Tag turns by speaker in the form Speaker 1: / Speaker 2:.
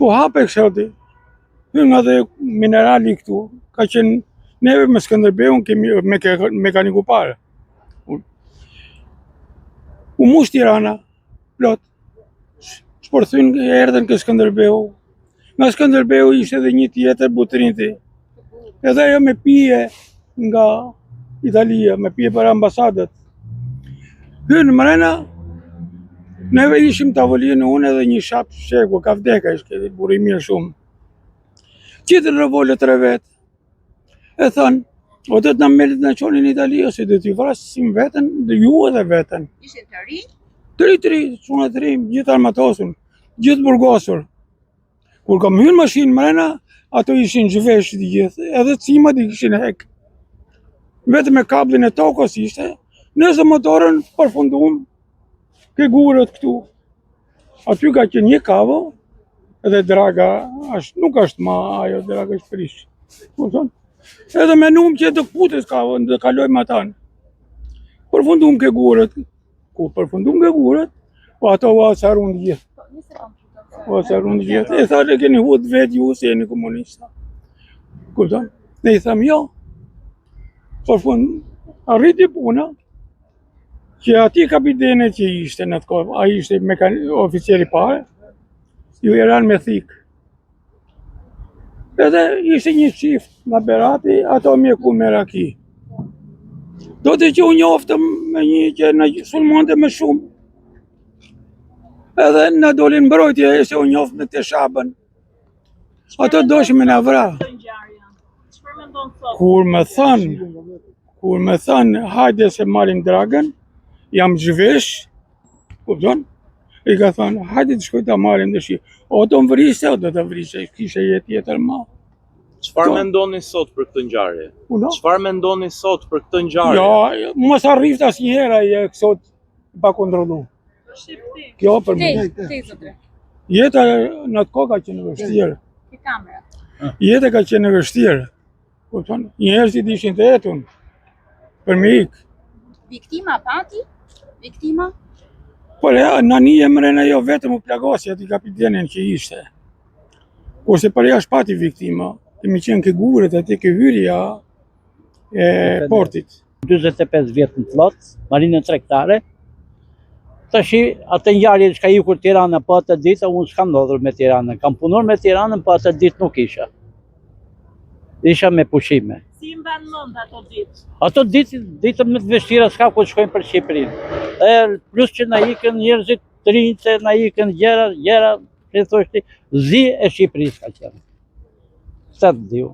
Speaker 1: Po hape këshoti. Hyn edhe minerali këtu, ka qenë neve me Skënderbeun kemi me mekaniku parë. U mush Tirana, plot. Shpërthyn erdhen ke Skënderbeu. Nga Skënderbeu ishte edhe një tjetër Butrinti. Edhe ajo me pije nga Italia, me pije për ambasadat. Hyn mrena, neve ishim tavolinë unë edhe një shap sheku, ka vdeka ishte, burri mirë shumë. Qitën revolët 3 vetë. E thënë, o do të na merret na çonin në Itali ose do t'i vrasim veten, dhe ju edhe veten.
Speaker 2: Ishin të rinj?
Speaker 1: Të ri, çuna të rinj, gjithë armatosur, gjithë burgosur. Kur kam hyrë mashinë mrena, ato ishin zhvesh të gjithë, edhe cimat i kishin hek. Vetëm me kablin e tokës ishte, nëse motorën përfundum ke gurët këtu. Aty ka qenë një kavo, edhe draga, nuk është ma ajo, draga është prish. Edhe me numë që të këputës kavën, dhe kalojmë atan. Përfundum ke gurët, ku përfundum ke gurët, po ato u asarun gjithë. U asarun gjithë. E thashe keni hudë vetë ju se jeni komunista. Kupton? Ne i tham jo. Përfund, arriti puna, që ati kapitene që ishte në të kohë, a ishte oficeri pare, ju eran me thikë. Edhe ishte një qift nga Berati, ato mjeku me raki. Do të që u njoftëm me një që në sulmonte me shumë. Edhe në dolin mbrojtje e se u njoft me të shabën. Ato doshim me në vra. Kur me thënë, hajde se marim dragën, jam zhvesh, kupton? I ka thënë, hajde të shkoj të marim dëshi. O do më vrisë, o do të vrisë, kishe jetë jetër ma.
Speaker 3: Çfarë mendoni sot për këtë ngjarje? Çfarë mendoni sot për këtë ngjarje?
Speaker 1: Ja, mos arrift asnjëherë ai sot pa kontrollu. Kjo për më. Jeta në atë kohë ka qenë vështirë. Jeta ka qenë vështirë. Kupton? Njerëzit ishin të etun për me ikë.
Speaker 2: Viktima pati? Viktima?
Speaker 1: Po në një mrena jo vetëm u plagosja ti kapitenin që ishte. Kurse për jashtë pati viktima, kemi qenë ke gurët aty ke hyrja e portit.
Speaker 4: 45 vjetë në flot, marinën tregtare. Tashi atë ngjarje që ka ikur Tirana po atë ditë, unë s'kam ndodhur me Tiranën. Kam punuar me Tiranën, po atë ditë nuk isha. Isha me pushime.
Speaker 2: Si mban mend ato ditë?
Speaker 4: Ato ditën me të vështira s'ka ku të shkojnë për Shqipërinë. Plus që na ikën njerëzit të rinj, se na ikën gjëra, që thoshti, zi e Shqipërisë ka qenë. Sa të diu.